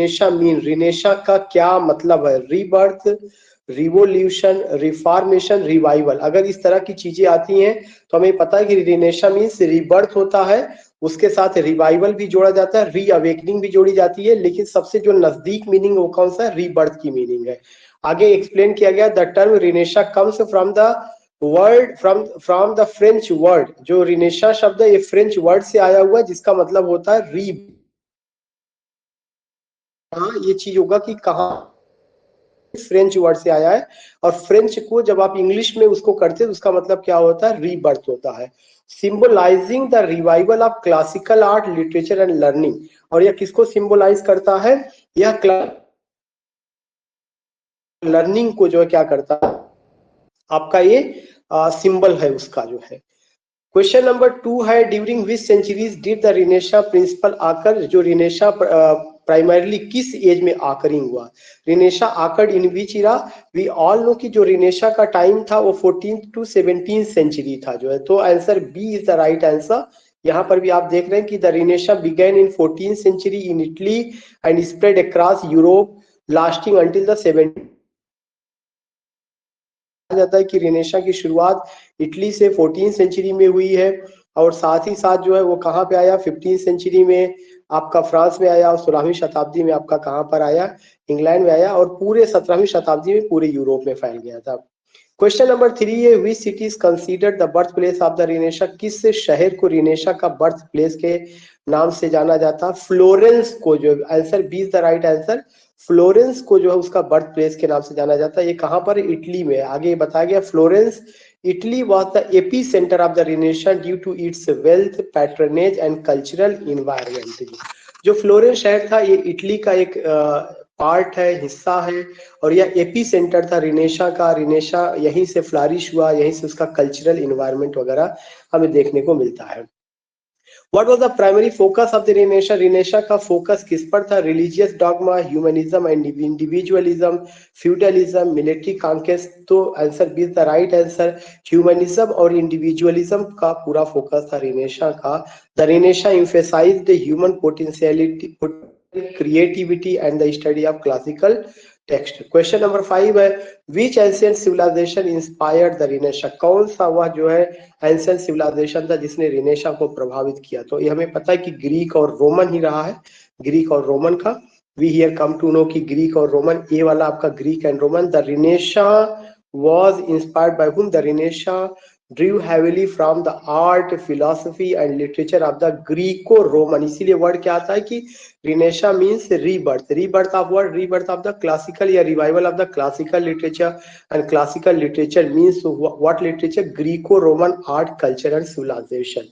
रिनेशा mean, रिनेशा का क्या मतलब है? Rebirth, revolution, reformation, revival. अगर इस तरह की चीजें आती हैं तो हमें पता है कि रिनेशा मीन्स रीबर्थ होता है, उसके साथ रिवाइवल भी जोड़ा जाता है, री अवेकनिंग भी जोड़ी जाती है, लेकिन सबसे जो नजदीक मीनिंग वो कौन सा है? रीबर्थ की मीनिंग है। आगे एक्सप्लेन किया गया, the term Renaissance comes from the word from the French word. जो रिनेशा शब्द है ये फ्रेंच वर्ड से आया हुआ है जिसका मतलब होता है री। हाँ, ये चीज होगा कि कहाँ फ्रेंच वर्ड से आया है, और फ्रेंच को जब आप इंग्लिश में उसको करते हैं तो उसका मतलब क्या होता है? रीबर्थ होता है। Symbolising the revival of classical art, literature and learning. और यह किसको सिंबलाइज करता है? यह लर्निंग को जो है क्या करता है? आपका ये सिंबल है उसका जो है। क्वेश्चन नंबर 2 है, during which centuries did the Renaissance principal occur? जो रिनेशा प्राइमरली किस एज में आकरिंग हुआ? Renaissance occur in which era? We all know कि जो रिनेशा का टाइम था वो 14th to 17th सेंचुरी था जो है। तो answer B is the right answer. यहाँ पर भी आप देख रहे हैं कि the Renaissance began in 14th century in Italy and spread across Europe lasting until the 17th। जाता है कि रिनेशा की शुरुआत इटली से 14th सेंचुरी में हुई है, और साथ ही साथ जो है वो कहाँ पे आया? 15th सेंचुरी में आपका फ्रांस में आया, और 16वीं शताब्दी में आपका कहाँ पर आया? इंग्लैंड में आया, और पूरे 17वीं शताब्दी में पूरे यूरोप में फैल गया था। क्वेश्चन नंबर 3 है, which city is considered the birthplace of the Renaissance? किस शहर को रिनेशा का बर्थ प्लेस के नाम से जाना जाता? फ्लोरेंस को, जो answer B is the right answer. Florence को जो है उसका बर्थ प्लेस के नाम से जाना जाता है। ये कहां पर? इटली में। आगे बताया गया Florence Italy was the epicentre of the Renaissance due to its wealth, patronage and cultural environment. जो फ्लोरेंस शहर था ये इटली का एक पार्ट है, हिस्सा है, और यह एपी सेंटर था रिनेशा का। रिनेशा यहीं से फ्लारिश हुआ, यहीं से उसका कल्चरल इन्वायरमेंट वगैरह हमें देखने को मिलता है। What was the primary focus of the Renaissance? रिनेशा का फोकस किस पर था? Religious dogma, humanism and individualism, feudalism, military conquest. तो answer B is the right answer. Humanism और इंडिविजुअलिज्म का पूरा फोकस था रिनेशा का। The Renaissance emphasized the human potentiality, creativity and the study of classical text. Question number 5 है, विच ancient civilisation inspired the रिनेशा? कौन सा वह जो है एंशिएंट सिविलाइजेशन था जिसने रिनेशा को प्रभावित किया? तो ये हमें पता है कि ग्रीक और रोमन ही रहा है। ग्रीक और रोमन का we here come to know कि ग्रीक और रोमन, ये वाला आपका Greek and Roman. The Renaissance was inspired by whom? The Renaissance drew heavily from the art, philosophy and literature of the Greco-Roman। इसीलिए word क्या आता है कि Renaissance means rebirth, rebirth of what? Rebirth of the classical या revival of the classical literature, and classical literature means what literature? Greco-Roman art, culture and civilization।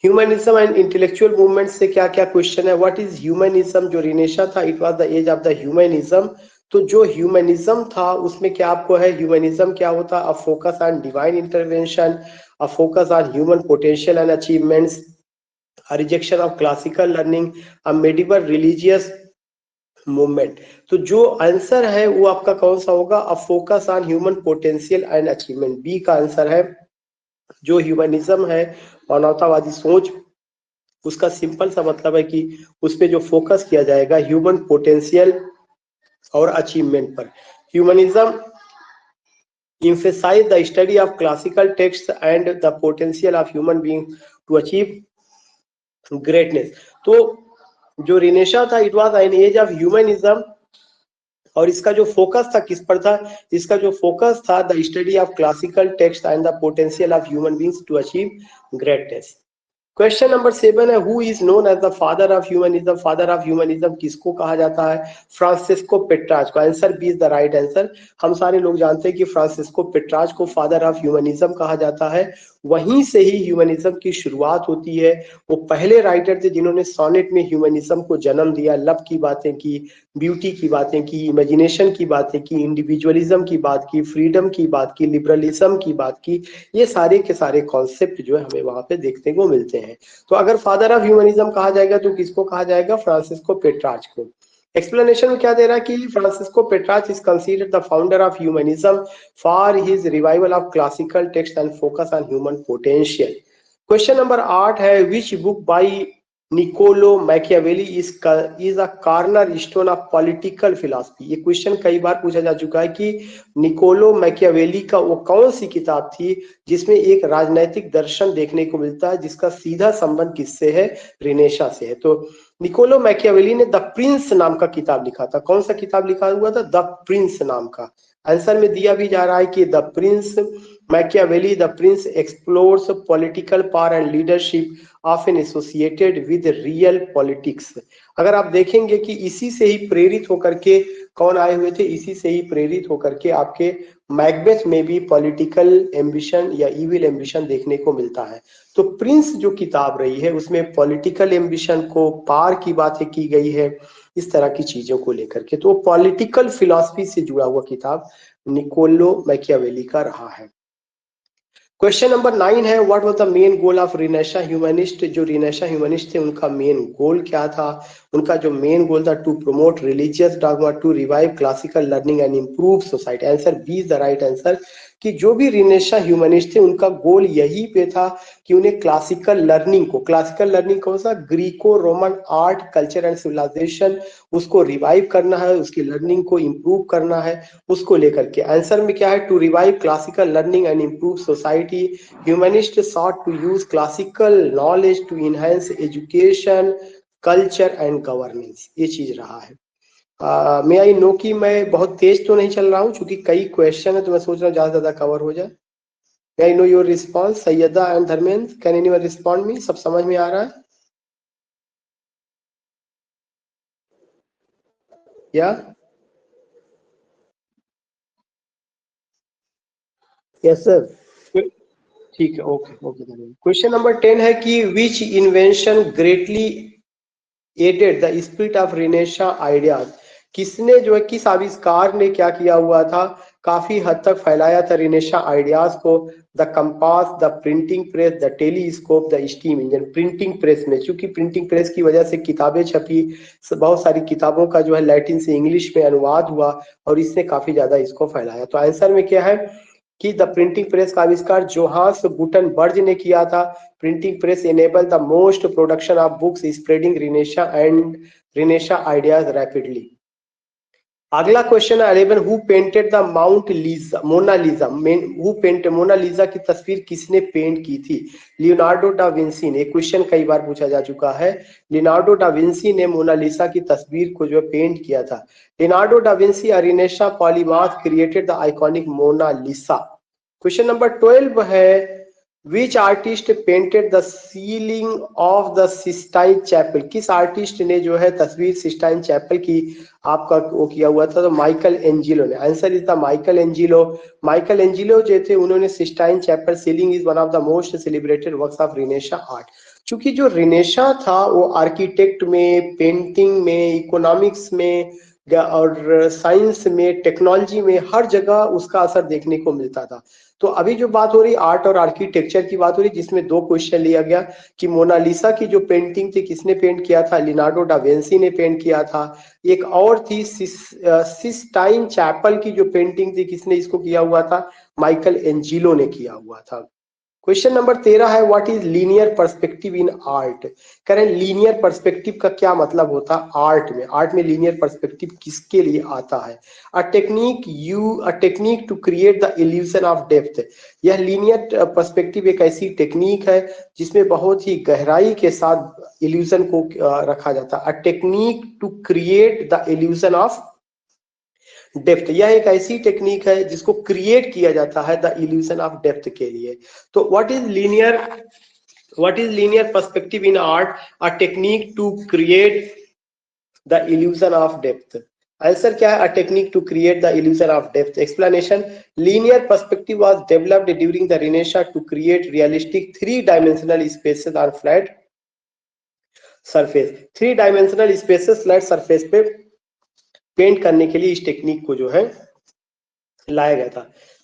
Humanism and intellectual movement से क्या क्या question है? What is humanism? जो renaissance था it was the age of the humanism. तो जो humanism था उसमें क्या आपको है? ह्यूमनिज्म क्या होता? A focus on divine intervention, a focus on human potential and achievements, a rejection of classical learning, a medieval religious movement. तो जो आंसर है वो आपका कौन सा होगा? A focus on human potential and achievement, B का आंसर है। जो ह्यूमनिज्म है, मानवतावादी सोच, उसका सिंपल सा मतलब है कि उस पे जो फोकस किया जाएगा ह्यूमन पोटेंशियल और अचीवमेंट पर। Humanism emphasize the study of classical texts and the potential of human being to achieve greatness। तो जो रिनेशा था it was an age of humanism, और इसका जो फोकस था किस पर था? इसका जो फोकस था the study of classical text and the potential of human beings to achieve greatness. Question number 7 है, who is known as the father of humanism? Father of humanism किसको कहा जाता है? फ्रांसिस्को पेट्राज को। Answer B is the right answer. हम सारे लोग जानते हैं कि फ्रांसिस्को पेट्राज को फादर ऑफ ह्यूमनिज्म कहा जाता है। वहीं से ही ह्यूमनिज्म की शुरुआत होती है। वो पहले राइटर थे जिन्होंने सोनेट में ह्यूमनिज्म को जन्म दिया। लव की बातें की, ब्यूटी की बातें की, इमेजिनेशन की बातें की, इंडिविजुअलिज्म की बात की, फ्रीडम की बात की, लिबरलिज्म की बात की। ये सारे के सारे कॉन्सेप्ट जो है हमें वहां पे देखने को मिलते हैं। तो अगर फादर ऑफ ह्यूमनिज्म कहा जाएगा तो किसको कहा जाएगा? फ्रांसिस्को पेट्राज को। एक्सप्लेनेशन में क्या दे रहा है कि Francesco Petrarch is considered the founder of humanism for his revival of classical text and focus on human potential. Question number 8 है, which book by Niccolo Machiavelli is a cornerstone of political philosophy. ये question कई बार पूछा जा चुका है कि Niccolo Machiavelli का वो कौन सी किताब थी जिसमें एक राजनैतिक दर्शन देखने को मिलता है जिसका सीधा संबंध किससे है, रिनेशा से है। तो निकोलो मैकियावेली ने द प्रिंस नाम का किताब लिखा था। कौन सा किताब लिखा हुआ था? द प्रिंस नाम का। आंसर में दिया भी जा रहा है कि the Prince Machiavelli, the Prince explores political power and leadership often associated with real politics. अगर आप देखेंगे कि इसी से ही प्रेरित होकर के कौन आए हुए थे, इसी से ही प्रेरित होकर के आपके मैकबेथ में भी पॉलिटिकल एम्बिशन या इविल एम्बिशन देखने को मिलता है। तो प्रिंस जो किताब रही है उसमें पॉलिटिकल एम्बिशन को पार की बातें की गई है, इस तरह की चीजों को लेकर के। तो पॉलिटिकल फिलॉसफी से जुड़ा हुआ किताब निकोलो मैकियावेली का रहा है। क्वेश्चन नंबर 9 है, what was the main goal of Renaissance humanist. जो रिनेशा ह्यूमनिस्ट थे उनका मेन गोल क्या था? उनका जो मेन गोल था, to promote religious dogma, to revive classical learning and improve society. Answer B is the right answer, कि जो भी रिनेशा ह्यूमनिस्ट थे उनका गोल यही पे था कि उन्हें क्लासिकल लर्निंग को, क्लासिकल लर्निंग कौन सा? Greco Roman art culture and civilisation, उसको रिवाइव करना है, उसकी लर्निंग को इंप्रूव करना है, उसको लेकर के। आंसर में क्या है? To revive classical learning and improve society, humanist sought to use classical knowledge to enhance education, culture and governance। ये चीज रहा है। मैं आई नो कि मैं बहुत तेज तो नहीं चल रहा हूँ, क्योंकि कई क्वेश्चन है तो मैं सोच रहा हूँ ज्यादा ज्यादा कवर हो जाए। मैं I know your response. Syeda and Dharmendra, can anyone respond me? सब समझ में आ रहा है या? यस सर, ठीक है, ओके ओके धन्यवाद। क्वेश्चन नंबर 10 है कि which invention greatly aided the spirit of Renaissance ideas. किसने जो है, किस आविष्कार ने क्या किया हुआ था, काफी हद तक फैलाया था रिनेशा आइडियाज को? The compass, the printing press, the telescope, the steam engine. Printing press में, क्योंकि प्रिंटिंग प्रेस की वजह से किताबें छपी, बहुत सारी किताबों का जो है लैटिन से इंग्लिश में अनुवाद हुआ और इसने काफी ज्यादा इसको फैलाया। तो आंसर में क्या है कि द प्रिंटिंग प्रेस का आविष्कार जोहान्स गुटनबर्ग ने किया था। Printing press enabled the most production of books, spreading Renaissance ideas rapidly। अगला क्वेश्चन है 11, who painted the mount Lisa, Mona Lisa. Who paint Mona Lisa की तस्वीर किसने पेंट की थी? लियोनार्डो डा विंसी ने। क्वेश्चन कई बार पूछा जा चुका है। लियोनार्डो डा विंसी ने मोनालिसा की तस्वीर को जो पेंट किया था। Leonardo da Vinci a Renaissance polymath created the iconic Mona Lisa. Question number 12 है, which artist painted the ceiling of the Sistine Chapel. किस आर्टिस्ट ने जो है तस्वीर सिस्टाइन चैपल की आपका वो किया हुआ था? तो माइकल एंजिलो ने। Answer is the Michelangelo. Michelangelo जो थे उन्होंने Sistine Chapel ceiling is one of the most celebrated works of Renaissance art. क्योंकि जो रिनेशा था वो आर्किटेक्ट में, पेंटिंग में, इकोनॉमिक्स में और साइंस में, टेक्नोलॉजी में, हर जगह उसका असर देखने को मिलता था। तो अभी जो बात हो रही आर्ट और आर्किटेक्चर की बात हो रही, जिसमें दो क्वेश्चन लिया गया कि मोनालिसा की जो पेंटिंग थी किसने पेंट किया था? लियोनार्डो डा विंसी ने पेंट किया था। एक और थी सिस्टाइन चैपल की जो पेंटिंग थी, किसने इसको किया हुआ था? माइकल एंजिलो ने किया हुआ था। क्वेश्चन नंबर 13 है, what is linear perspective in art. करें लीनियर पर्सपेक्टिव का क्या मतलब होता है आर्ट में? आर्ट में लीनियर पर्सपेक्टिव किसके लिए आता है? A technique to create the illusion of depth. यह लीनियर पर्सपेक्टिव एक ऐसी टेक्निक है जिसमें बहुत ही गहराई के साथ इल्यूजन को रखा जाता है। A technique to create the illusion of depth, यह एक ऐसी टेक्निक है जिसको क्रिएट किया जाता है द इल्यूजन ऑफ डेप्थ के लिए। तो what is linear perspective in art? A technique to create the illusion of depth. Answer क्या है? A technique to create the illusion of depth. Explanation, linear perspective was developed during the Renaissance to create realistic 3 dimensional spaces on flat surface. 3 dimensional spaces flat surface पे paint करने के लिए इस technique को जो है लाया गया था।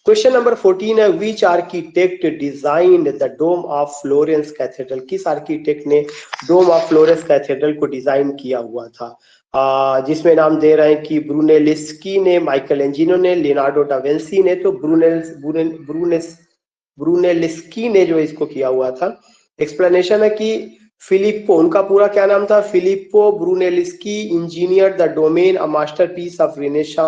क्वेश्चन नंबर 14 है, which architect designed the dome of Florence cathedral. किस आर्किटेक्ट ने डोम ऑफ फ्लोरेंस कैथेड्रल को डिजाइन किया हुआ था? जिसमें नाम दे रहे हैं कि ब्रूनेलिस्की ने, माइकल एंजिनो ने, लियोनार्डो डा विंसी ने। तो ब्रूनेलिस्की ने जो इसको किया हुआ था। एक्सप्लेनेशन है कि फिलिप्पो, उनका पूरा क्या नाम था? Filippo Brunelleschi, engineer the domain a masterpiece of Renaissance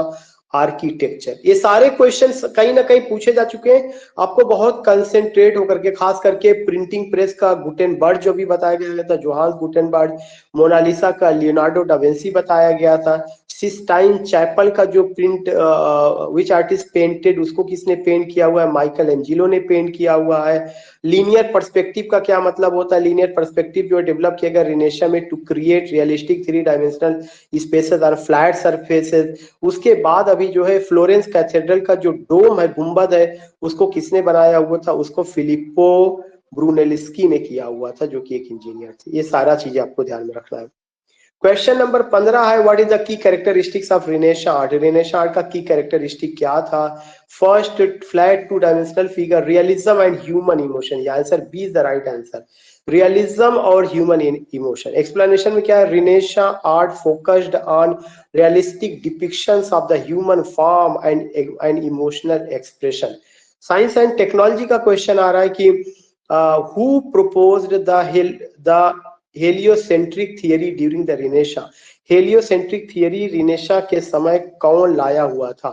architecture. ये सारे क्वेश्चंस कहीं ना कहीं पूछे जा चुके हैं। आपको बहुत कंसेंट्रेट होकर के, खास करके प्रिंटिंग प्रेस का गुटेनबर्ग जो भी बताया गया था, जोहान्स गुटेनबर्ग, मोनालिसा का लियोनार्डो डा विंसी बताया गया था, सिस्टाइन चैपल का जो प्रिंट विच आर्टिस्ट पेंटेड, उसको किसने पेंट किया हुआ है? माइकल एंजिलो ने पेंट किया हुआ है। लीनियर पर्सपेक्टिव का क्या मतलब होता है? लीनियर पर्सपेक्टिव जो डेवलप किया गया रिनेशा में to create realistic 3 dimensional spaces और फ्लैट सरफेसेस। उसके बाद अभी जो है फ्लोरेंस कैथेड्रल का जो डोम है, गुंबद है, उसको किसने बनाया हुआ था? उसको फिलिप्पो ब्रूनेलिस्की ने किया हुआ था, जो कि एक इंजीनियर थे। ये सारा चीजें आपको ध्यान में रखना है। क्वेश्चन नंबर 15 है, what is the key characteristics of Renaissance art? Renaissance art का की कैरेक्टरिस्टिक क्या था? First, flat 2 dimensional figure, realism and human emotion. ये answer B is the right answer, realism और ह्यूमन इमोशन। एक्सप्लेनेशन में क्या है? Renaissance art focused on realistic depictions of the human form and emotional expression. Science and technology का question आ रहा है कि who proposed the heliocentric theory during the Renaissance? Heliocentric theory Renaissance के समय कौन लाया हुआ था?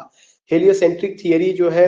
हेलियोसेंट्रिक थियरी जो है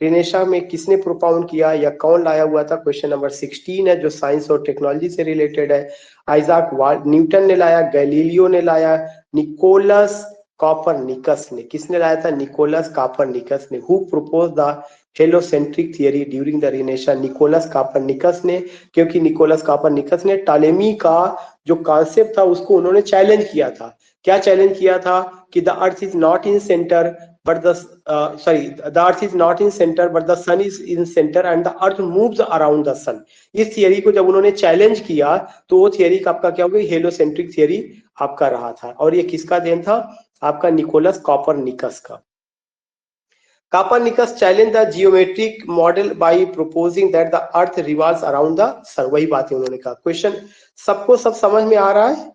रिनेशा में किसने प्रोपाउंड किया या कौन लाया हुआ था? क्वेश्चन नंबर 16 है, जो साइंस और टेक्नोलॉजी से रिलेटेड है। आइजैक न्यूटन ने लाया, गैलीलियो ने लाया, निकोलस कॉपरनिकस ने। किसने लाया था? निकोलस कॉपरनिकस ने। Who propose the heliocentric theory during the Renaissance? Nicolaus Copernicus ने, क्योंकि निकोलस कॉपरनिकस ने टॉलेमी का जो कॉन्सेप्ट था उसको उन्होंने चैलेंज किया था। क्या चैलेंज किया था? कि the earth is not in centre but the the earth is not in centre but the sun is in centre and the earth moves around the sun. इस थियरी को जब उन्होंने चैलेंज किया तो वो थियरी का आपका क्या हो गया? हेलोसेंट्रिक थियरी आपका रहा था। और ये किसका देन था? आपका निकोलस कॉपरनिकस का। Copernicus challenged the geometric model by proposing that the earth revolves around the sun। वही बातें उन्होंने कहा। क्वेश्चन सबको सब समझ में आ रहा है?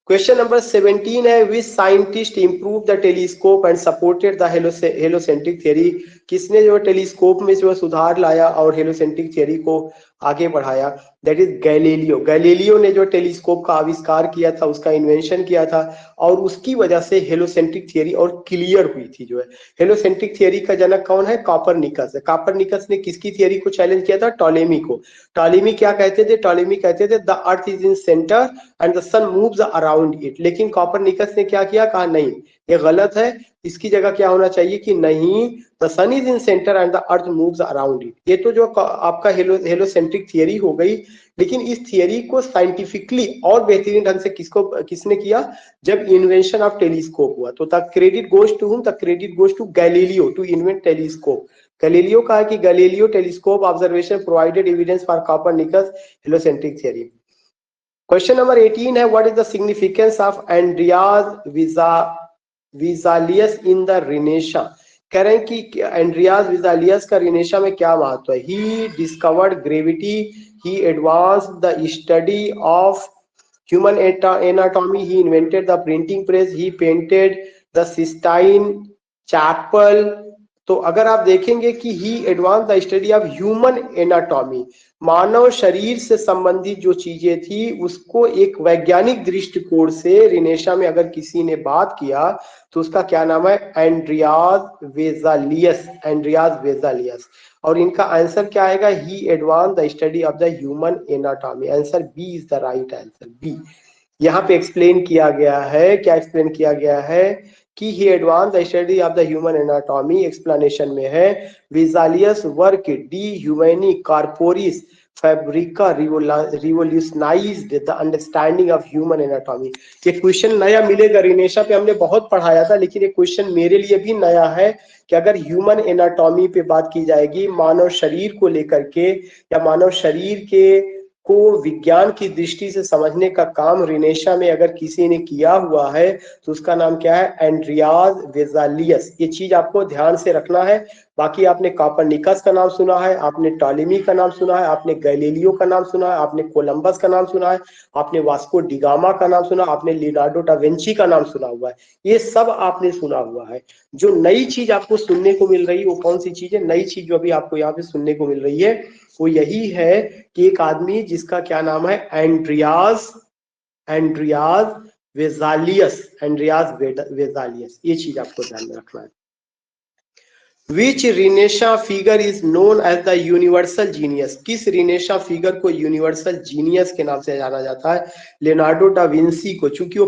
क्वेश्चन नंबर 17 है, which scientist improve the telescope and supported the heliocentric theory? किसने जो टेलीस्कोप में जो सुधार लाया और हेलोसेंट्रिक थियरी को आगे बढ़ाया? That is Galileo. गैलीलियो ने जो टेलीस्कोप का आविष्कार किया था, उसका इन्वेंशन किया था, और उसकी वजह से हेलोसेंट्रिक थियरी और क्लियर हुई थी। जो है हेलोसेंट्रिक थियरी का जनक कौन है? कॉपरनिकस है। कॉपरनिकस ने किसकी थियरी को चैलेंज किया था? टॉलेमी को। टॉलेमी क्या कहते थे? टॉलेमी कहते थे the earth is in centre and the sun moves around it. लेकिन कॉपरनिकस ने क्या किया? कहा नहीं, ये गलत है, इसकी जगह क्या होना चाहिए कि नहीं, the sun is in centre and the earth moves around it. ये तो जो आपका हेलोसेंट्रिक थियरी हो गई, लेकिन इस थियरी को साइंटिफिकली और बेहतरीन ढंग से किसने किया? जब इन्वेंशन ऑफ टेलीस्कोप हुआ। तो the credit goes to whom? The credit goes to Galileo to invent telescope. Galileo कहा कि Galileo telescope observation provided evidence for Copernicus heliocentric theory. Question number 18 है, what is the significance of Andreas Vesalius in the रिनेशा? कह रहे हैं कि Andreas विजालियस का रिनेशा में क्या महत्व है? He discovered gravity, he advanced the study of human anatomy, he invented the printing press, he painted the Sistine Chapel। तो अगर आप देखेंगे कि he advance the study of human anatomy, मानव शरीर से संबंधित जो चीजें थी उसको एक वैज्ञानिक दृष्टिकोण से रिनेशा में अगर किसी ने बात किया तो उसका क्या नाम है? Andreas Vesalius. Andreas Vesalius. और इनका आंसर क्या आएगा? He advance the study of the human anatomy. Answer B is the right answer, B. यहाँ पे एक्सप्लेन किया गया है, क्या एक्सप्लेन किया गया है? कि he advance the study of the human anatomy. Explanation में है, Vesalius work De Humani Corporis Fabrica revolutionized the understanding of human anatomy. ये क्वेश्चन नया मिलेगा, रिनेशा पे हमने बहुत पढ़ाया था, लेकिन ये क्वेश्चन मेरे लिए भी नया है कि अगर ह्यूमन एनाटॉमी पे बात की जाएगी, मानव शरीर को लेकर के, या मानव शरीर के को विज्ञान की दृष्टि से समझने का काम रिनेशा में अगर किसी ने किया हुआ है तो उसका नाम क्या है? एंड्रियाज वेजालियस। ये चीज आपको ध्यान से रखना है। बाकी आपने कॉपरनिकस का नाम सुना है, आपने टॉलेमी का नाम सुना है, आपने गैलीलियो का नाम सुना है, आपने कोलंबस का नाम सुना है, आपने वास्को डिगामा का नाम सुना, आपने लियोनार्डो डा विंची का नाम सुना हुआ है। ये सब आपने सुना हुआ है। जो नई चीज आपको सुनने को मिल रही है वो कौन सी चीज है? नई चीज जो अभी आपको यहाँ पे सुनने को मिल रही है वो यही है कि एक आदमी जिसका क्या नाम है, एंड्रियाज वेजालियस, ये चीज आपको ध्यान में रखना है। Which Renaissance figure is known as the universal genius? किस रिनेशा फिगर को यूनिवर्सल जीनियस के नाम से जाना जाता है? लियोनार्डो डा विंसी को, चूंकि वो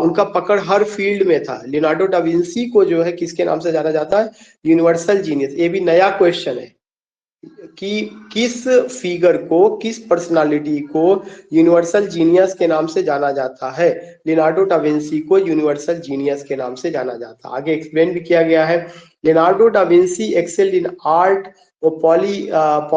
उनका पकड़ हर फील्ड में था। लियोनार्डो डा विंसी को जो है किसके नाम से जाना जाता है? Universal genius. ये भी नया क्वेश्चन है कि किस फिगर को, किस पर्सनालिटी को यूनिवर्सल जीनियस के नाम से जाना जाता है? लियोनार्डो डा विंसी को यूनिवर्सल जीनियस के नाम से जाना जाता है। आगे एक्सप्लेन भी किया गया है। लियोनार्डो डा विंसी एक्सेल्ड इन आर्ट, वो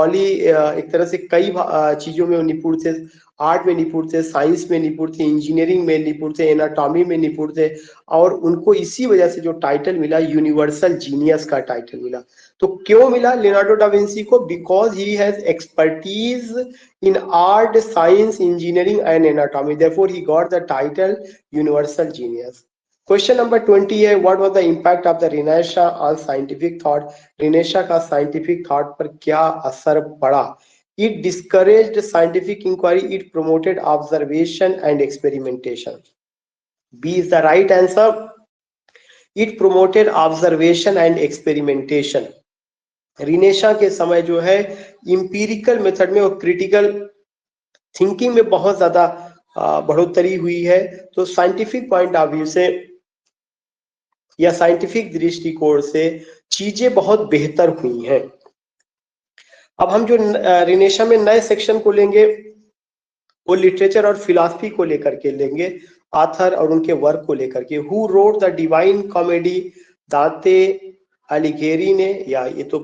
एक तरह से कई चीजों में निपुण थे। आर्ट में निपुण थे, साइंस में निपुण थे, इंजीनियरिंग में निपुण थे, एनाटॉमी में निपुण थे, और उनको इसी वजह से जो टाइटल मिला यूनिवर्सल जीनियस का टाइटल मिला। तो क्यों मिला लियोनार्डो डा विंसी को? Because he has expertise in art, science, engineering and anatomy, therefore he got the title universal genius. Question number 20 है, what was the impact of the रिनेशा on scientific thought? Renaissance का scientific thought पर क्या असर पड़ा? It discouraged scientific inquiry, it promoted observation and experimentation. B is the right answer. It promoted observation and experimentation. रिनेशा के समय जो है empirical method में और क्रिटिकल थिंकिंग में बहुत ज्यादा बढ़ोतरी हुई है। तो साइंटिफिक पॉइंट ऑफ व्यू से या साइंटिफिक दृष्टिकोण से चीजें बहुत बेहतर हुई हैं। अब हम जो रिनेशा में नए सेक्शन को लेंगे वो लिटरेचर और फिलॉसफी को लेकर के लेंगे, आथर और उनके वर्क को लेकर के। Who wrote the divine comedy? दांते अलिघेरी ने, या ये तो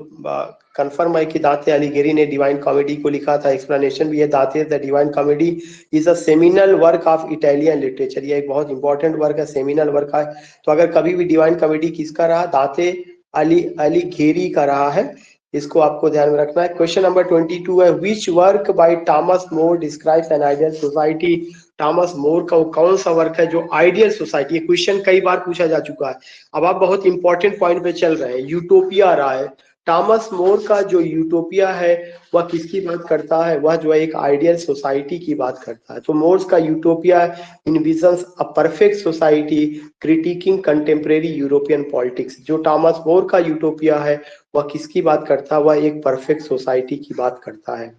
कंफर्म है कि दांते अलिघेरी ने डिवाइन कॉमेडी को लिखा था। एक्सप्लेनेशन भी है, दांते the divine comedy is a seminal work of Italian literature. ये एक बहुत इंपॉर्टेंट वर्क है, सेमिनल वर्क है। तो अगर कभी भी डिवाइन कॉमेडी किसका रहा? दांते अलिघेरी का रहा है, इसको आपको ध्यान में रखना है। क्वेश्चन नंबर 22 है, which work by Thomas More describes an ideal society? Thomas More का वो कौन सा वर्क है जो आइडियल सोसाइटी? ये क्वेश्चन कई बार पूछा जा चुका है। अब आप बहुत इंपॉर्टेंट पॉइंट पे चल रहे हैं, यूटोपिया रहा है। थॉमस मोर का जो यूटोपिया है वह किसकी बात करता है? वह जो है एक आइडियल सोसाइटी की बात करता है। तो मोर्स का Utopia envisions a perfect society criticizing contemporary European politics. जो थॉमस मोर का यूटोपिया है वह किसकी बात करता है? वह एक परफेक्ट सोसाइटी की बात करता है।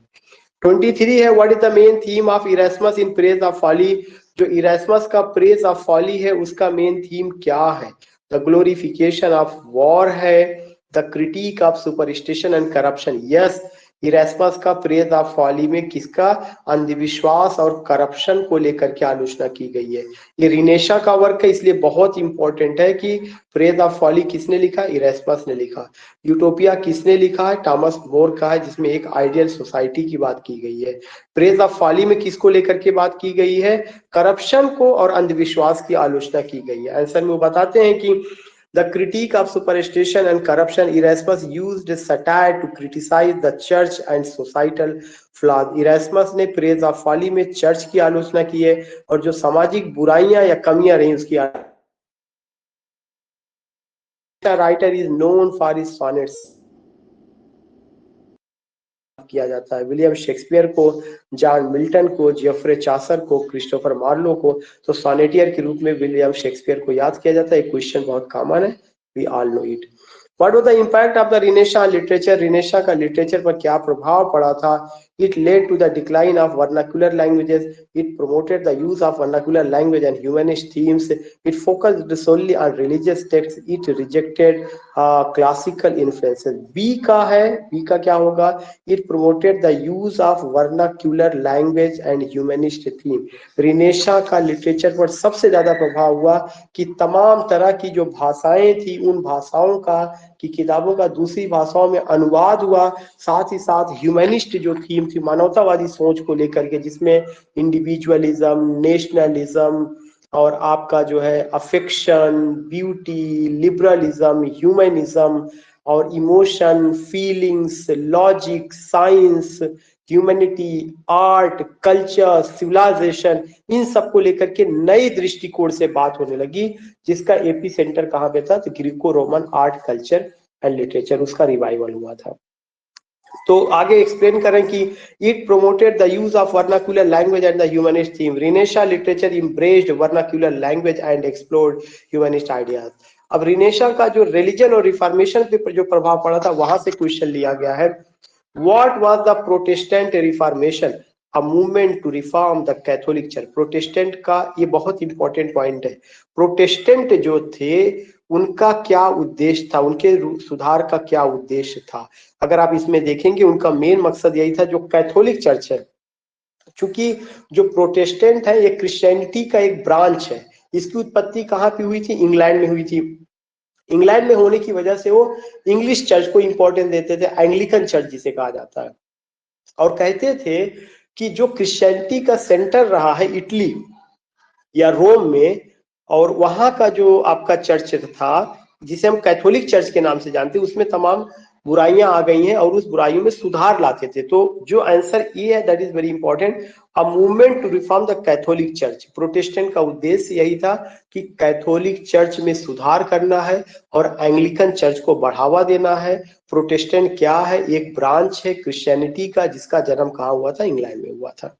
23 है, what is the main theme of Erasmus in Praise of Folly? जो इरेस्मस का प्रेज ऑफ फॉली है उसका मेन थीम क्या है? द ग्लोरिफिकेशन ऑफ वॉर है, the critique of superstition and corruption. Yes, Erasmus का प्रेज ऑफ फॉली में किसका? अंधविश्वास और करप्शन को लेकर के आलोचना की गई है। ये रिनेशा का वर्क है, इसलिए बहुत इंपॉर्टेंट है कि प्रेज ऑफ फॉली किसने लिखा? इरेस्मस ने लिखा। यूटोपिया किसने लिखा है? थॉमस मोर का है, जिसमें एक आइडियल सोसाइटी की बात की गई है। प्रेज ऑफ फॉली में किसको लेकर के बात की गई है? करप्शन को और अंधविश्वास की आलोचना की गई है। आंसर में वो बताते हैं कि the critique of superstition and corruption, Erasmus used satire to criticize the church and societal flaws. Erasmus ने प्रेज ऑफ फॉली में चर्च की आलोचना की है और जो सामाजिक बुराइयां या कमियां रही उसकी। Writer is known for his sonnets किया जाता है। विलियम शेक्सपियर को, जॉन मिल्टन को, जेफरे चासर को, क्रिस्टोफर मार्लो को तो सॉनेटियर के रूप में विलियम शेक्सपियर को याद किया जाता है। एक क्वेश्चन बहुत कॉमन है, we all know it. What was the impact of the renaissance literature? Renaissance का लिटरेचर पर क्या प्रभाव पड़ा था? It led to the decline of vernacular languages, it promoted the use of vernacular language and humanist themes, it focused solely on religious text, it rejected classical influences. B का है, B का क्या होगा? It promoted the use of vernacular language and humanist theme. रिनेशा का literature पर सबसे ज्यादा प्रभाव हुआ कि तमाम तरह की जो भाषाएं थी उन भाषाओं का की किताबों का दूसरी भाषाओं में अनुवाद हुआ। साथ ही साथ ह्यूमनिस्ट जो थीम थी, मानवतावादी सोच को लेकर के, जिसमें इंडिविजुअलिज्म, नेशनलिज्म और आपका जो है अफेक्शन, ब्यूटी, लिबरलिज्म, ह्यूमनिज्म, और emotion, feelings, logic, science, humanity, art, culture, civilisation, इन सब को लेकर के नए दृष्टिकोण से बात होने लगी, जिसका एपी सेंटर कहाँ पे था? तो Greco Roman art, culture and literature, उसका रिवाइवल हुआ था। तो आगे एक्सप्लेन करें कि it promoted the use of vernacular language and the humanist theme. Renaissance literature embraced vernacular language and explored humanist ideas. अब रिनेशा का जो रिलीजन और रिफॉर्मेशन पे जो प्रभाव पड़ा था, वहां से क्वेश्चन लिया गया है। What was the Protestant reformation? A movement to reform the Catholic church. Protestant का ये बहुत इंपॉर्टेंट पॉइंट है। प्रोटेस्टेंट जो थे उनका क्या उद्देश्य था, उनके सुधार का क्या उद्देश्य था? अगर आप इसमें देखेंगे, उनका मेन मकसद यही था, जो कैथोलिक चर्च है, क्योंकि जो प्रोटेस्टेंट है ये क्रिश्चियनिटी का एक ब्रांच है। इसकी उत्पत्ति कहाँ पे हुई थी? इंग्लैंड में हुई थी। इंग्लैंड में होने की वजह से वो इंग्लिश चर्च को इंपॉर्टेंस देते थे, एंग्लिकन चर्च जिसे कहा जाता है, और कहते थे कि जो क्रिश्चियनिटी का सेंटर रहा है इटली या रोम में, और वहां का जो आपका चर्च था जिसे हम कैथोलिक चर्च के नाम से जानते हैं, उसमें तमाम बुराइयां आ गई हैं और उस बुराइयों में सुधार लाते थे। तो जो आंसर ये है, that is very important, a movement to reform the Catholic church. Protestant का उद्देश्य यही था कि कैथोलिक चर्च में सुधार करना है और एंग्लिकन चर्च को बढ़ावा देना है। प्रोटेस्टेंट क्या है? एक ब्रांच है क्रिश्चियनिटी का, जिसका जन्म कहाँ हुआ था? इंग्लैंड में हुआ था।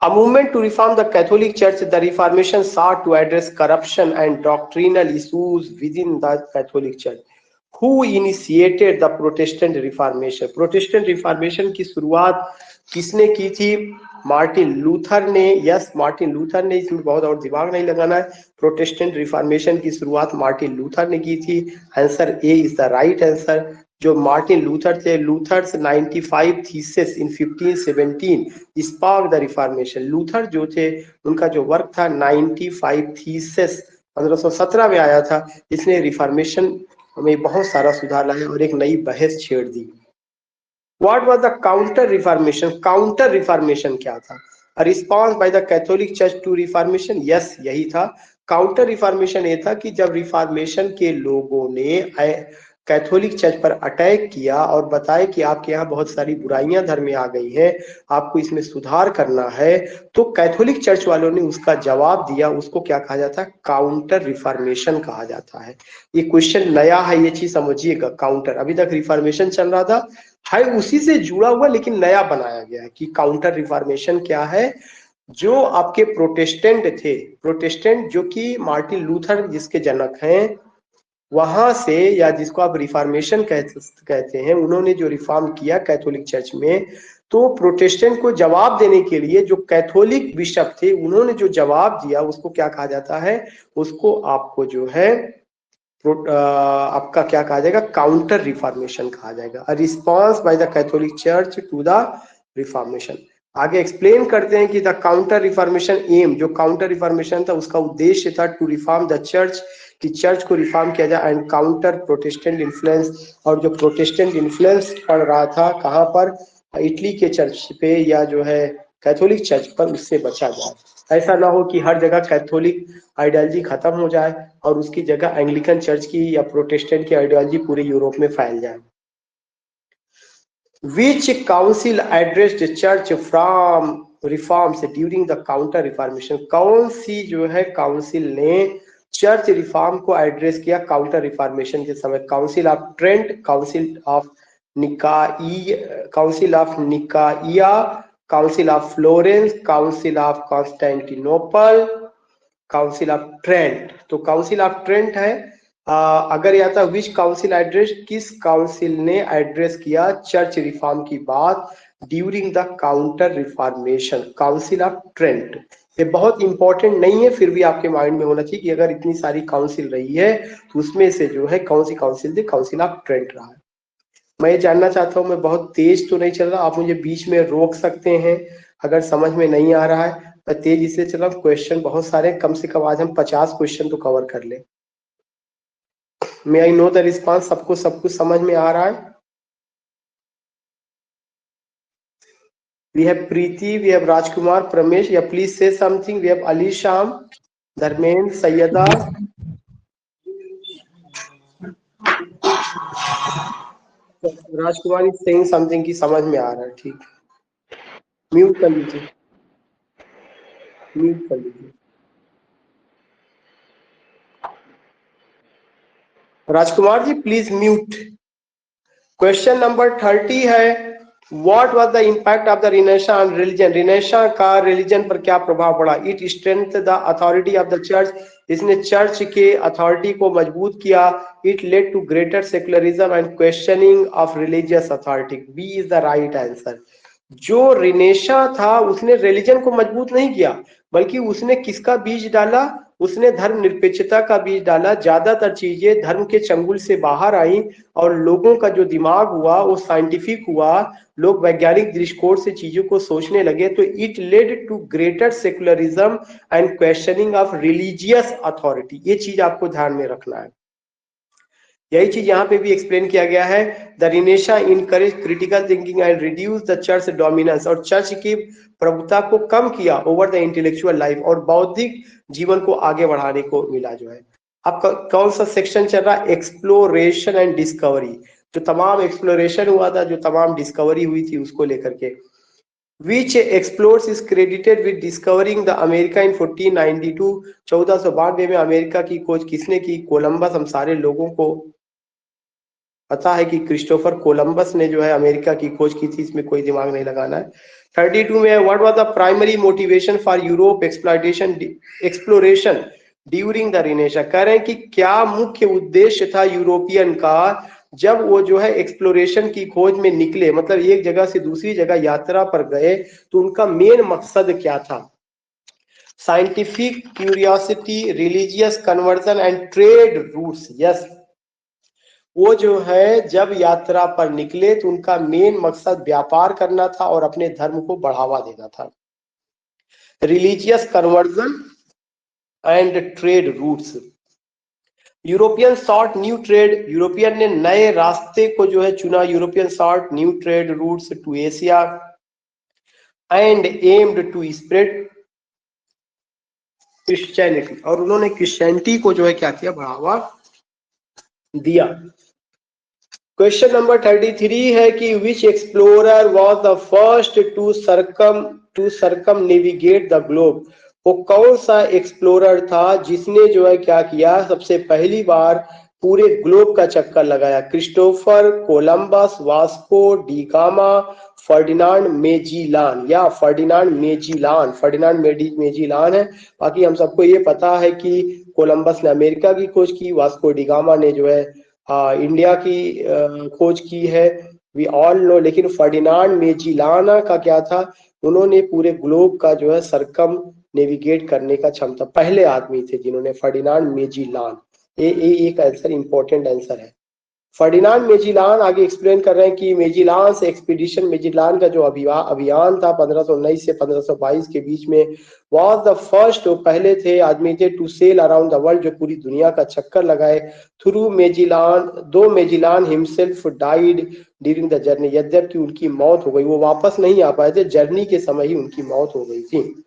A movement to reform the Catholic Church, the Reformation sought to address corruption and doctrinal issues within the Catholic Church. Who initiated the Protestant Reformation? Protestant Reformation की शुरुआत किसने की थी? मार्टिन लूथर ने। यस, मार्टिन लूथर ने, इसमें बहुत और दिमाग नहीं लगाना है। प्रोटेस्टेंट रिफॉर्मेशन की शुरुआत मार्टिन लूथर ने की थी। Answer A is the right answer. जो मार्टिन लूथर थे, लूथर्स 95 thesis in 1517 spark the reformation. Luther जो थे, उनका जो वर्क था 95 थीसिस 1517 में आया था। इसने रिफॉर्मेशन में बहुत सारा सुधार लाया और एक नई बहस छेड़ दी। What was the counter reformation? Counter reformation क्या था? Response by the Catholic church to reformation. Yes, यही था। काउंटर रिफॉर्मेशन ये था कि जब रिफॉर्मेशन के लोगों ने कैथोलिक चर्च पर अटैक किया और बताया कि आपके यहाँ बहुत सारी बुराइयां धर्म में आ गई हैं, आपको इसमें सुधार करना है, तो कैथोलिक चर्च वालों ने उसका जवाब दिया। उसको क्या कहा जाता है? काउंटर रिफॉर्मेशन कहा जाता है। ये क्वेश्चन नया है, ये चीज समझिएगा। काउंटर, अभी तक रिफॉर्मेशन चल रहा था, है उसी से जुड़ा हुआ, लेकिन नया बनाया गया है कि काउंटर रिफॉर्मेशन क्या है। जो आपके प्रोटेस्टेंट थे, प्रोटेस्टेंट जो कि मार्टिन लूथर जिसके जनक हैं, वहां से, या जिसको आप रिफॉर्मेशन कहते हैं, उन्होंने जो रिफॉर्म किया कैथोलिक चर्च में, तो प्रोटेस्टेंट को जवाब देने के लिए जो कैथोलिक बिशप थे, उन्होंने जो जवाब दिया उसको क्या कहा जाता है? उसको आपको जो है आपका क्या कहा जाएगा? काउंटर रिफॉर्मेशन कहा जाएगा। A response by the Catholic church to the reformation. आगे एक्सप्लेन करते हैं कि द काउंटर रिफॉर्मेशन एम, जो काउंटर रिफॉर्मेशन था उसका उद्देश्य था टू रिफॉर्म द चर्च, कि चर्च को रिफॉर्म किया जाए, एंड काउंटर प्रोटेस्टेंट इन्फ्लुएंस। और जो प्रोटेस्टेंट इन्फ्लुएंस पड़ रहा था कहाँ पर? इटली के चर्च पे, या जो है कैथोलिक चर्च पर, उससे बचा जाए। ऐसा ना हो कि हर जगह कैथोलिक आइडियोलॉजी खत्म हो जाए और उसकी जगह एंग्लिकन चर्च की या प्रोटेस्टेंट की आइडियोलॉजी पूरे यूरोप में फैल जाए। Which council addressed church from reforms during the counter reformation? कौन सी जो है काउंसिल ने चर्च रिफॉर्म को एड्रेस किया काउंटर रिफॉर्मेशन के समय? Council of Trent, council of Nicaea, council of Florence, council of Constantinople, council of Trent. तो council of Trent है। अगर या था विच काउंसिल एड्रेस, किस काउंसिल ने एड्रेस किया चर्च रिफॉर्म की बात during the counter reformation? Council of Trent. ये बहुत इंपॉर्टेंट नहीं है, फिर भी आपके माइंड में होना चाहिए कि अगर इतनी सारी काउंसिल रही है तो उसमें से जो है कौन सी काउंसिल थी? काउंसिल ऑफ ट्रेंट रहा है। मैं ये जानना चाहता हूँ, मैं बहुत तेज तो नहीं चल रहा, आप मुझे बीच में रोक सकते हैं अगर समझ में नहीं आ रहा है। मैं तेज इसलिए चल रहा हूँ, क्वेश्चन बहुत सारे, कम से कम आज हम 50 क्वेश्चन तो कवर कर ले। May I know the response? सबको सब कुछ समझ में आ रहा है? We have Preeti, we have Rajkumar, Pramesh, या प्लीज से समथिंग। वी हैव अली शाम, धर्मेंद्र, सैयदा। राजकुमारी सेइंग समथिंग की समझ में आ रहा है, ठीक, म्यूट कर लीजिए, म्यूट कर लीजिए। Rajkumar ji please mute. Question number 30 है, what was the impact of the रिनेशा on religion? Renaissance का रिलीजन पर क्या प्रभाव पड़ा? It strength the authority of the church, इसने चर्च के अथॉरिटी को मजबूत किया। It led to greater secularism and questioning of religious authority. B is the right answer. जो रिनेशा था उसने रिलीजन को मजबूत नहीं किया, बल्कि उसने किसका बीज डाला? उसने धर्म निरपेक्षता का बीज डाला। ज्यादातर चीजें धर्म के चंगुल से बाहर आई और लोगों का जो दिमाग हुआ वो साइंटिफिक हुआ, लोग वैज्ञानिक दृष्टिकोण से चीजों को सोचने लगे। तो it led to greater secularism and questioning of religious authority. ये चीज आपको ध्यान में रखना है। यही चीज यहाँ पे भी एक्सप्लेन किया गया है। The renaissance encourage critical thinking and reduce the church dominance, और चर्च की प्रभुता को कम किया ओवर द इंटेलेक्चुअल लाइफ, और बौद्धिक जीवन को आगे बढ़ाने को मिला जो है। आपका कौन सा सेक्शन चल रहा है? Exploration and discovery. जो तमाम एक्सप्लोरेशन हुआ था, जो तमाम डिस्कवरी हुई थी, उसको लेकर के। Which explorers is credited with discovering the America in 1492? 1492 में अमेरिका की खोज किसने की? कोलंबस। हम सारे लोगों को पता है कि क्रिस्टोफर कोलंबस ने जो है अमेरिका की खोज की थी, इसमें कोई दिमाग नहीं लगाना है। 32 में what was the primary motivation for Europe exploration during the रिनेशा? कह रहे हैं कि क्या मुख्य उद्देश्य था यूरोपियन का जब वो जो है एक्सप्लोरेशन की खोज में निकले, मतलब एक जगह से दूसरी जगह यात्रा पर गए, तो उनका मेन मकसद क्या था? Scientific curiosity, religious conversion and trade roots. Yes, वो जो है जब यात्रा पर निकले तो उनका मेन मकसद व्यापार करना था और अपने धर्म को बढ़ावा देना था। Religious conversion and trade routes. European sought new trade, European ने नए रास्ते को जो है चुना। European sought new trade routes to Asia and aimed to spread Christianity, और उन्होंने क्रिश्चियनिटी को जो है क्या किया? बढ़ावा दिया। क्वेश्चन नंबर 33 है कि which explorer was the first to circumnavigate the globe? वो कौन सा एक्सप्लोरर था जिसने जो है क्या किया? सबसे पहली बार पूरे ग्लोब का चक्कर लगाया। Christopher Columbus, Vasco da Gama, Ferdinand Magellan, या फर्डिनांड मेजिलान। फर्डिनांड मेजिलान है। बाकी हम सबको ये पता है कि कोलंबस ने अमेरिका की खोज की, वास्को डी गामा ने जो है इंडिया की खोज की है, वी ऑल नो। लेकिन फर्डिनांड मेजिलाना का क्या था? उन्होंने पूरे ग्लोब का जो है सरकम नेविगेट करने का क्षमता, पहले आदमी थे जिन्होंने, फर्डिनांड मेजिलान। ये एक आंसर, इंपॉर्टेंट आंसर है। फर्डिनांड मेजिलान आगे एक्सप्लेन कर रहे हैं कि मेजिलान से एक्सपीडिशन, मेजिलान का जो अभियान था 1519 से 1522 के बीच में, वाज द फर्स्ट, पहले थे आदमी थे, to sail around the world, जो पूरी दुनिया का चक्कर लगाए। Through Magellan, though Magellan himself died during the journey, यद्यपि उनकी मौत हो गई, वो वापस नहीं आ पाए थे, जर्नी के समय ही उनकी मौत हो गई थी।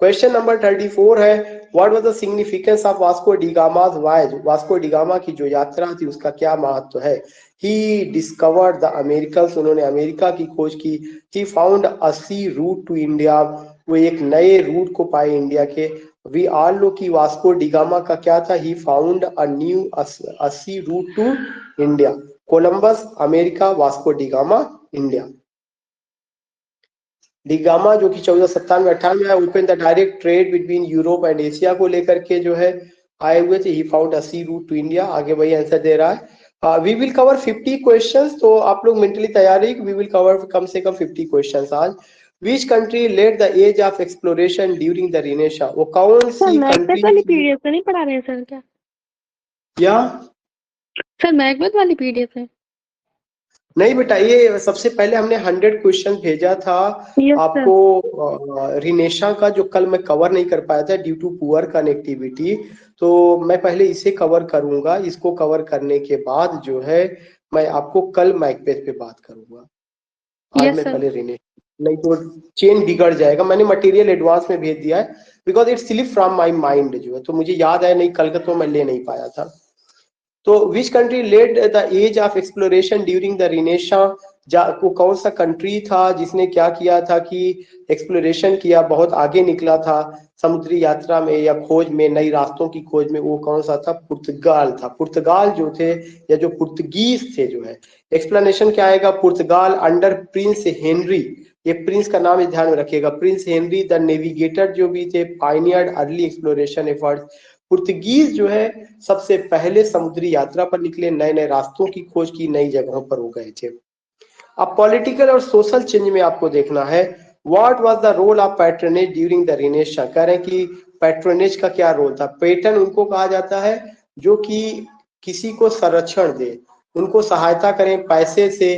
क्वेश्चन नंबर 34 है, what was the significance of Vasco da Gama's voyage? Vasco da Gama की जो यात्रा थी उसका क्या महत्व है? ही डिस्कवर्ड द अमेरिकन्स, उन्होंने अमेरिका की खोज की। He found a sea route to India, वो एक नए रूट को पाए इंडिया के। वी ऑल नो कि वास्को डी गामा का क्या था? He found a new a sea route to India. Columbus America, Vasco da Gama India. Da Gama जो कि 1497-98 में open the direct trade between Europe and Asia को लेकर के जो है आए हुए थे। He found a sea route to India. आगे वही आंसर दे रहा है। वी विल कवर 50 क्वेश्चंस, तो आप लोग मेंटली तैयार रहिए। वी विल कवर कम से कम 50 क्वेश्चंस आज। Which country led the age of exploration during the renaissance? वो कौन सी कंट्री वाली पीडीएफ नहीं पढ़ा रहे हैं सर क्या? या सर मैकबेथ वाली पीडीएफ है? नहीं बेटा, ये सबसे पहले हमने 100 क्वेश्चन भेजा था आपको रिनेशा का, जो कल मैं कवर नहीं कर पाया था ड्यू टू पुअर कनेक्टिविटी। तो मैं पहले इसे कवर करूंगा, इसको कवर करने के बाद जो है मैं आपको कल मैकबेथ पे बात करूंगा। आज मैं पहले रिनेशा, नहीं तो चेन बिगड़ जाएगा। मैंने मटेरियल एडवांस में भेज दिया है because it slip from my mind जो है, तो मुझे याद है नहीं, कल का तो मैं ले नहीं पाया था। तो which country led the age of exploration during the renaissance, को कौन सा कंट्री था जिसने क्या किया था कि एक्सप्लोरेशन किया, बहुत आगे निकला था समुद्री यात्रा में या खोज में, नई रास्तों की खोज में, वो कौन सा था? पुर्तगाल था। पुर्तगाल जो थे या जो पुर्तगीज थे जो है, एक्सप्लेनेशन क्या आएगा? पुर्तगाल अंडर प्रिंस हेनरी, ये प्रिंस का नाम ध्यान में रखिएगा, प्रिंस हेनरी द नेविगेटर जो भी थे, pioneered early exploration efforts. Portuguese जो है सबसे पहले समुद्री यात्रा पर निकले, नए नए रास्तों की खोज की, नई जगहों पर वो गए थे। अब पॉलिटिकल और सोशल चेंज में आपको देखना है, what was the role of patronage during the रिनेशा। कह रहे हैं कि पैट्रनेज का क्या रोल था। पैटर्न उनको कहा जाता है जो कि किसी को संरक्षण दे, उनको सहायता करें पैसे से,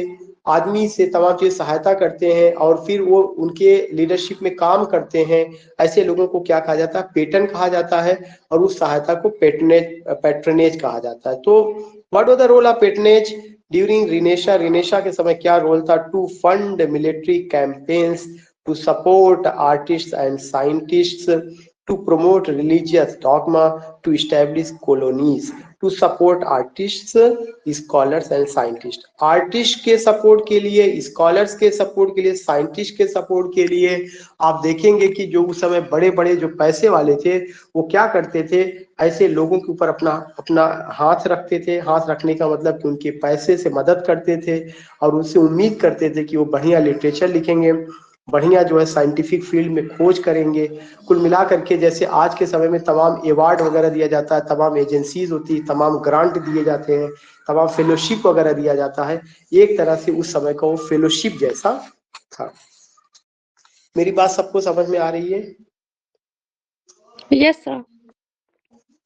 आदमी से, तमाम चीज सहायता करते हैं और फिर वो उनके लीडरशिप में काम करते हैं, ऐसे लोगों को क्या कहा जाता है? पेटर्न कहा जाता है, और उस सहायता को पैट्रनेज कहा जाता है। तो what was the role of patronage during renaissance, renaissance के समय क्या रोल था? To fund military campaigns, to support artist and scientists, to promote religious dogma, to establish colonies, to support artist, scholars and scientist. Artist के support के लिए, scholars के support के लिए, साइंटिस्ट के सपोर्ट के लिए आप देखेंगे कि जो उस समय बड़े बड़े जो पैसे वाले थे वो क्या करते थे? ऐसे लोगों के ऊपर अपना अपना हाथ रखते थे। हाथ रखने का मतलब कि उनके पैसे से मदद करते थे और उनसे उम्मीद करते थे कि वो बढ़िया लिटरेचर लिखेंगे, बढ़िया जो है साइंटिफिक फील्ड में खोज करेंगे। कुल मिलाकर के जैसे आज के समय में तमाम अवार्ड वगैरह दिया जाता है, तमाम एजेंसीज होती है, तमाम ग्रांट दिए जाते हैं, तमाम फेलोशिप वगैरह दिया जाता है, एक तरह से उस समय का वो फेलोशिप जैसा था। मेरी बात सबको समझ में आ रही है? Yes sir.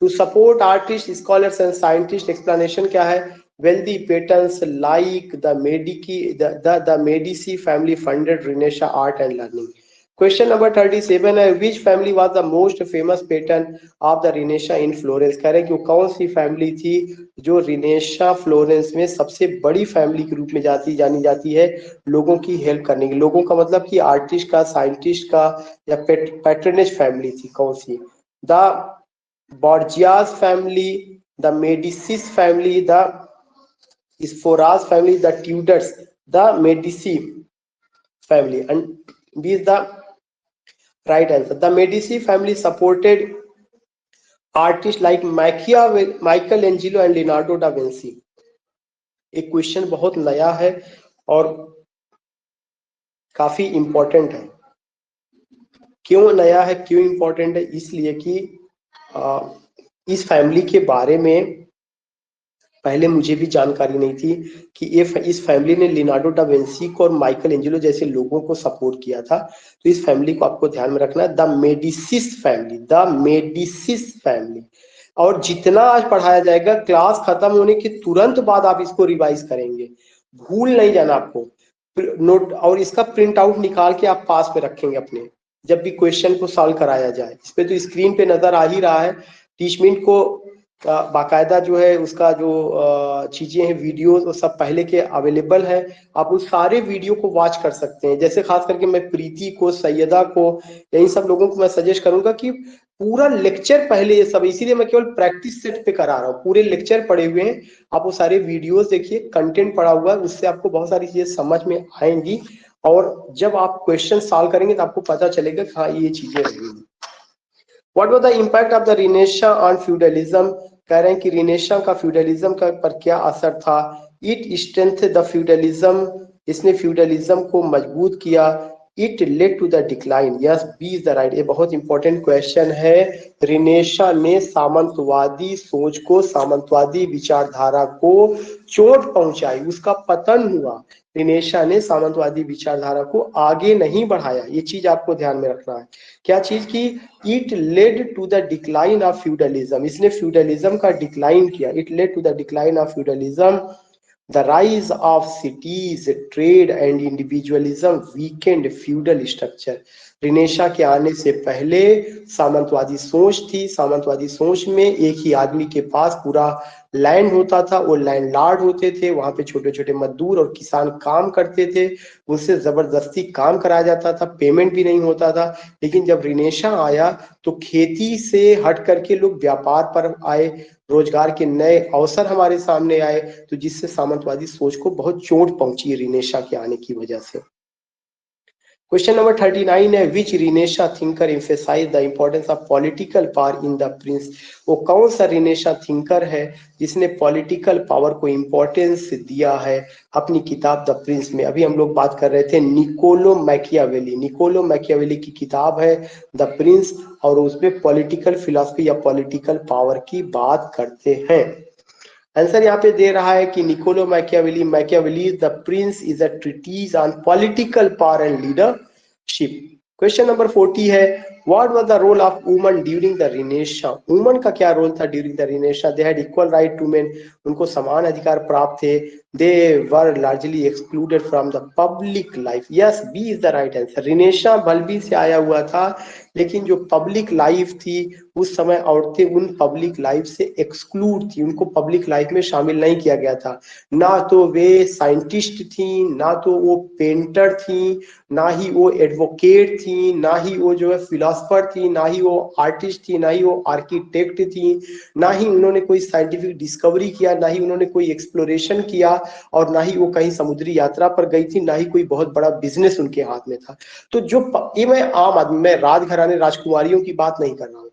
To support artist, scholars and scientist, explanation क्या है? wealthy patrons like the Medici family funded Renaissance art and learning. Question number 37 है, which family was the most famous patron of the Renaissance in Florence? कह रहे हैं कि वो कौन सी family थी जो रिनेशा फ्लोरेंस में सबसे बड़ी फैमिली के रूप में जानी जाती है लोगों की हेल्प करने की। लोगों का मतलब कि आर्टिस्ट का, साइंटिस्ट का, या पैट्रनेज फैमिली थी, कौन सी? The Borgias family, the Medicis family, the Sforza family, the Tudors, the Medici family, and B is the right answer. The Medici family supported artists like Michelangelo and Leonardo da Vinci. एक question बहुत नया है और काफी important है। क्यों नया है, क्यों इंपॉर्टेंट है? इसलिए कि इस फैमिली के बारे में पहले मुझे भी जानकारी नहीं थी कि इस फैमिली ने लियोनार्डो डा विंसी को और माइकल एंजेलो जैसे लोगों को सपोर्ट किया था। तो इस फैमिली को आपको ध्यान में रखना है, द मेडिसिस फैमिली, द मेडिसिस फैमिली। और जितना आज पढ़ाया जाएगा, क्लास खत्म होने के तुरंत बाद आप इसको रिवाइज करेंगे, भूल नहीं जाना आपको। नोट और इसका प्रिंट आउट निकाल के आप पास में रखेंगे अपने, जब भी क्वेश्चन को सॉल्व कराया जाए। इस पे तो स्क्रीन पे नजर आ ही रहा है, टीचमेंट को बाकायदा जो है उसका जो चीजें हैं, वीडियोस, वो सब पहले के अवेलेबल है। आप उस सारे वीडियो को वॉच कर सकते हैं। जैसे खास करके मैं प्रीति को, सैयदा को, इन सब लोगों को मैं सजेस्ट करूंगा कि पूरा लेक्चर पहले ये सब, इसीलिए मैं केवल प्रैक्टिस सेट पे करा रहा हूँ। पूरे लेक्चर पड़े हुए हैं, आप वो सारे वीडियोस देखिए, कंटेंट पड़ा हुआ है, उससे आपको बहुत सारी चीजें समझ में आएंगी। और जब आप क्वेश्चन सॉल्व करेंगे तो आपको पता चलेगा कि हाँ ये चीजें रहेंगी। What was the impact of the Renaissance on feudalism? कह रहे हैं कि रिनेशा का फ्यूडलिज्म का पर क्या असर था? इट स्ट्रेंथ द फ्यूडलिज्म, इसने फ्यूडलिज्म को मजबूत किया। It led to the decline, yes B is the right. ये बहुत इंपॉर्टेंट क्वेश्चन है। रिनेशा ने सामंतवादी सोच को, सामंतवादी विचारधारा को चोट पहुंचाई, उसका पतन हुआ। रिनेशा ने सामंतवादी विचारधारा को आगे नहीं बढ़ाया, ये चीज आपको ध्यान में रखना है। क्या चीज की? It led to the decline of feudalism, इसने फ्यूडलिज्म का डिक्लाइन किया। It led to the decline of feudalism, the rise of cities, trade and individualism weakened feudal structure. Renaissance के आने से पहले सामंतवादी सोच थी। सामंतवादी सोच में एक ही आदमी के पास पूरा लैंड होता था, वो लैंडलॉर्ड होते थे, वहां पे छोटे छोटे मजदूर और किसान काम करते थे, उनसे जबरदस्ती काम कराया जाता था, पेमेंट भी नहीं होता था। लेकिन जब रिनेशा आया तो खेती से हट करके लोग व्यापार पर आए, रोजगार के नए अवसर हमारे सामने आए, तो जिससे सामंतवादी सोच को बहुत चोट पहुंची रिनेशा के आने की वजह से। क्वेश्चन नंबर 39 है, which renaissance thinker emphasize the importance of political power in the prince. वो कौन सा रिनेशा थिंकर है जिसने पॉलिटिकल पावर को इंपॉर्टेंस दिया है अपनी किताब द प्रिंस में। अभी हम लोग बात कर रहे थे निकोलो मैकियावेली। निकोलो मैकियावेली की किताब है द प्रिंस, और उसमें पॉलिटिकल फिलॉसफी या पॉलिटिकल पावर की बात करते हैं। आंसर यहाँ पे दे रहा है कि Niccolo Machiavelli the prince is a treatise on political power and leadership. Question number 40 है, what was the role of woman during the renaissance. Woman का क्या रोल था during the renaissance. They had equal right to men, उनको समान अधिकार प्राप्त थे। They were largely excluded from the public life. Yes, B is the right answer. Renaissance बल्बी से आया हुआ था, लेकिन जो पब्लिक लाइफ थी उस समय औरतें उन पब्लिक लाइफ से एक्सक्लूड थी, उनको पब्लिक लाइफ में शामिल नहीं किया गया था। ना तो वे साइंटिस्ट थी, ना तो वो पेंटर थी, ना ही वो एडवोकेट थी, ना ही वो जो है फिलोसफर थी, ना ही वो आर्टिस्ट थी, ना ही वो आर्किटेक्ट थी, ना ही उन्होंने कोई साइंटिफिक डिस्कवरी किया, ना ही उन्होंने कोई एक्सप्लोरेशन किया, और ना ही वो कहीं समुद्री यात्रा पर गई थी, ना ही कोई बहुत बड़ा बिजनेस उनके हाथ में था। तो ये मैं आम आदमी, मैं राजघराने राजकुमारियों की बात नहीं कर रहा हूँ।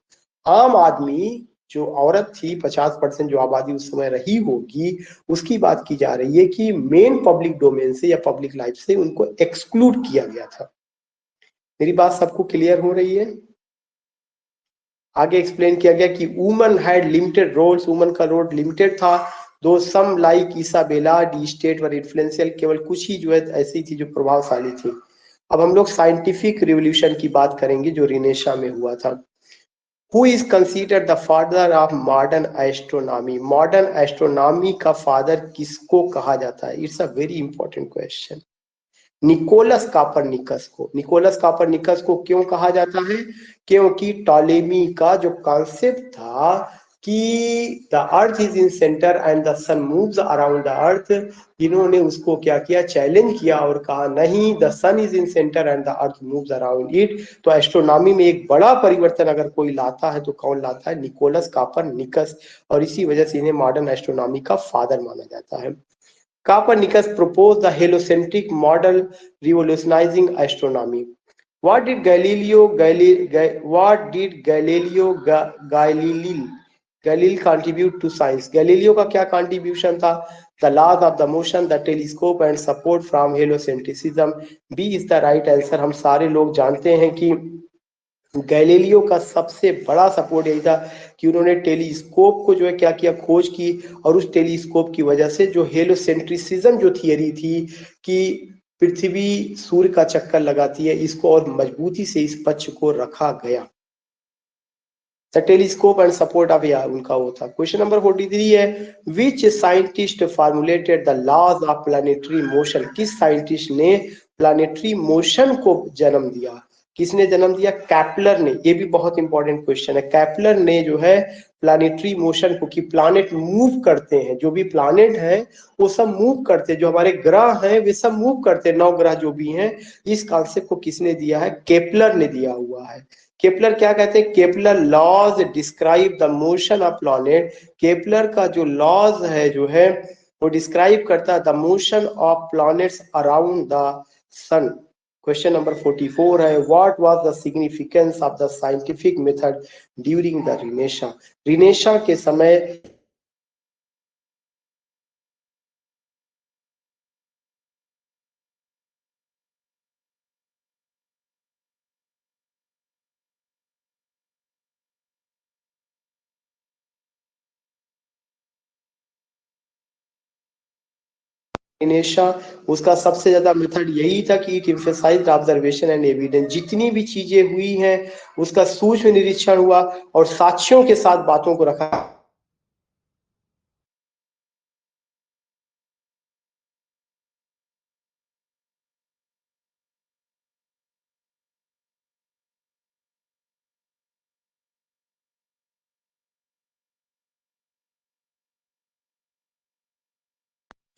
आम आदमी जो औरत थी, 50% जो आबादी उस समय रही होगी, उसकी बात की जा रही है कि मेन पब्लिक डोमेन से या पब्लिक लाइफ से उनको एक्सक्लूड किया गया था। मेरी बात सबको क्लियर हो रही है। आगे एक्सप्लेन किया गया कि woman had limited roles, woman का रोल लिमिटेड था। Though some like Isabella d'Este were influential, केवल कुछ ही जो है ऐसी थी जो प्रभावशाली थी। अब हम लोग साइंटिफिक रिवोल्यूशन की बात करेंगे जो रिनेशा में हुआ था। Who is considered the father of modern astronomy? Modern astronomy का father किसको कहा जाता है? It's a very important question. Nicolaus Copernicus को। निकोलस कापरनिकस को क्यों कहा जाता है? क्योंकि टॉलेमी का जो कॉन्सेप्ट था कि the earth is in centre and the sun moves around the earth, इन्होंने उसको क्या किया, चैलेंज किया और कहा नहीं, the sun is in centre and the earth moves around it. तो एस्ट्रोनॉमी में एक बड़ा परिवर्तन अगर कोई लाता है तो कौन लाता है? निकोलस कापरनिकस, और इसी वजह से इन्हें मॉडर्न एस्ट्रोनॉमी का फादर माना जाता है। Copernicus proposed the heliocentric model, revolutionizing astronomy. What did Galileo contribute to science? Galileo का क्या contribution था? The laws of the motion, the telescope and support from heliocentrism. B is the right answer. हम सारे लोग जानते हैं कि Galileo का सबसे बड़ा सपोर्ट यही था कि उन्होंने टेलीस्कोप को जो है क्या किया, खोज की, और उस टेलीस्कोप की वजह से जो हेलोसेंट्रिसिज्म जो थियरी थी कि पृथ्वी सूर्य का चक्कर लगाती है, इसको और मजबूती से इस पक्ष को रखा गया। टेलीस्कोप एंड सपोर्ट ऑफ या उनका वो था। क्वेश्चन नंबर 43 है, which scientist formulated the laws of planetary motion. किस साइंटिस्ट ने प्लैनेटरी मोशन को जन्म दिया? किसने जन्म दिया? कैप्लर ने। ये भी बहुत इंपॉर्टेंट क्वेश्चन है। कैप्लर ने जो है प्लैनेटरी मोशन को, कि प्लैनेट मूव करते हैं, जो भी प्लैनेट है वो सब मूव करते हैं, जो हमारे ग्रह हैं वे सब मूव करते हैं, 9 ग्रह जो भी हैं, इस कॉन्सेप्ट को किसने दिया है? केपलर ने दिया हुआ है। केपलर क्या कहते हैं? Kepler laws describe the motion of planet. Kepler का जो लॉज है जो है वो डिस्क्राइब करता है the motion of planets around the sun. Question number 44 है, what was the significance of the scientific method during the renaissance. Renaissance के समय रिनेशा, उसका सबसे ज्यादा मेथड यही था कि it emphasised observation and evidence. जितनी भी चीजें हुई हैं उसका सूक्ष्म निरीक्षण हुआ और साक्ष्यों के साथ बातों को रखा।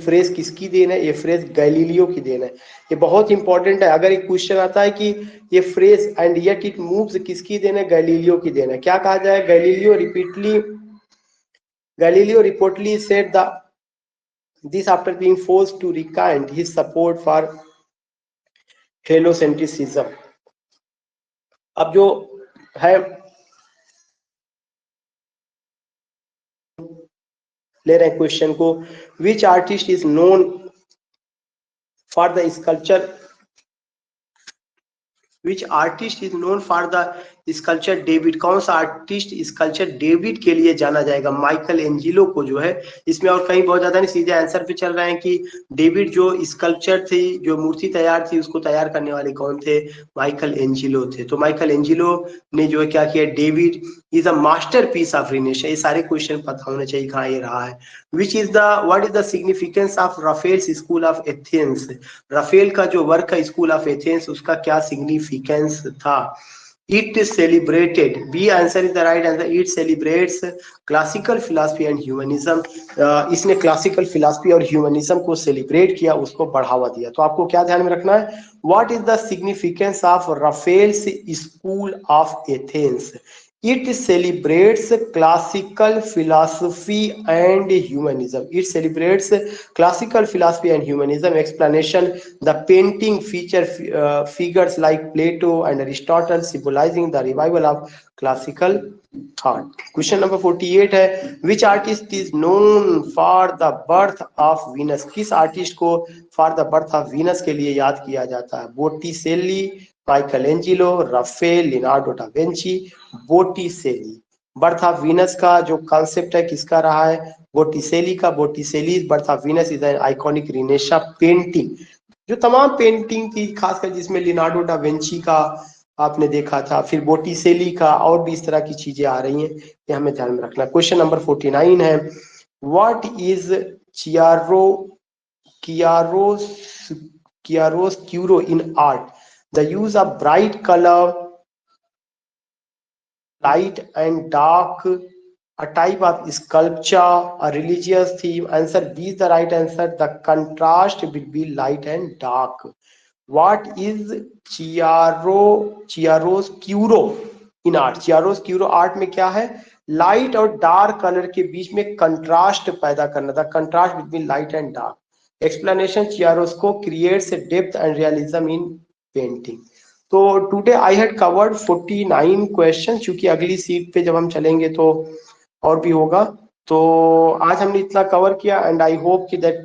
फ्रेज किसकी देन है? ये फ्रेज गैलीलियो की देन है। ये बहुत इंपॉर्टेंट है। अगर एक क्वेश्चन आता है कि ये phrase and yet it moves किसकी देन है? गैलीलियो की देन है। क्या कहा जाए? Galileo reportedly said this after being forced to recant his support for heliocentricism. अब जो है ले रहे हैं क्वेश्चन को, which artist is known for the sculpture, which artist is known for the sculpture David, कौन सा आर्टिस्ट स्कल्पचर डेविड के लिए जाना जाएगा? माइकल एंजिलो को जो है, इसमें और कहीं बहुत ज्यादा नहीं, सीधे आंसर पे चल रहे हैं कि डेविड जो स्कल्पचर थी, जो मूर्ति तैयार थी, उसको तैयार करने वाले कौन थे? माइकल एंजिलो थे। तो माइकल एंजिलो ने जो है क्या किया? David is a masterpiece of renaissance. ये सारे क्वेश्चन पता होने चाहिए कहाँ ये रहा है। Which is the what is the significance of Raphael's school of Athens, Raphael का जो वर्क है स्कूल ऑफ एथेंस, उसका क्या सिग्निफिकेंस था? It celebrated, B answer is the right answer, it celebrates classical philosophy and humanism। इसने classical philosophy और humanism को celebrate किया, उसको बढ़ावा दिया। तो आपको क्या ध्यान में रखना है? What is the significance of Raphael's school of Athens? It celebrates classical philosophy and humanism. It celebrates classical philosophy and humanism. Explanation: the painting feature figures like Plato and Aristotle, symbolizing the revival of classical thought. Question number 48 है, which artist is known for the birth of Venus? किस artist को for the birth of Venus के लिए याद किया जाता है? Botticelli, Michelangelo, Raphael, Leonardo da Vinci. Botticelli. Birth of Venus का जो कॉन्सेप्ट है किसका रहा है? बोटिसेली का। Botticelli birth of Venus is an iconic renaissance painting. जो तमाम पेंटिंग थी, खासकर जिसमें लियोनार्डो डा विंची का आपने देखा था, फिर बोटिसेली का, और भी इस तरह की चीजें आ रही हैं, ये हमें ध्यान में रखना। क्वेश्चन नंबर 49 है, what is chiaroscuro in art? The use of bright color, light and dark, a type of sculpture, a religious theme. Answer B is the right answer, the contrast between light and dark. What is chiaroscuro in art? chiaroscuro art में क्या है? Light और dark colour के बीच में contrast पैदा करना था, contrast between light and dark. Explanation: chiaroscuro creates depth and realism in painting। तो today I had covered 49 question, क्योंकि अगली सीट पे जब हम चलेंगे तो और भी होगा। तो आज हमने इतना कवर किया, एंड आई होप कि दैट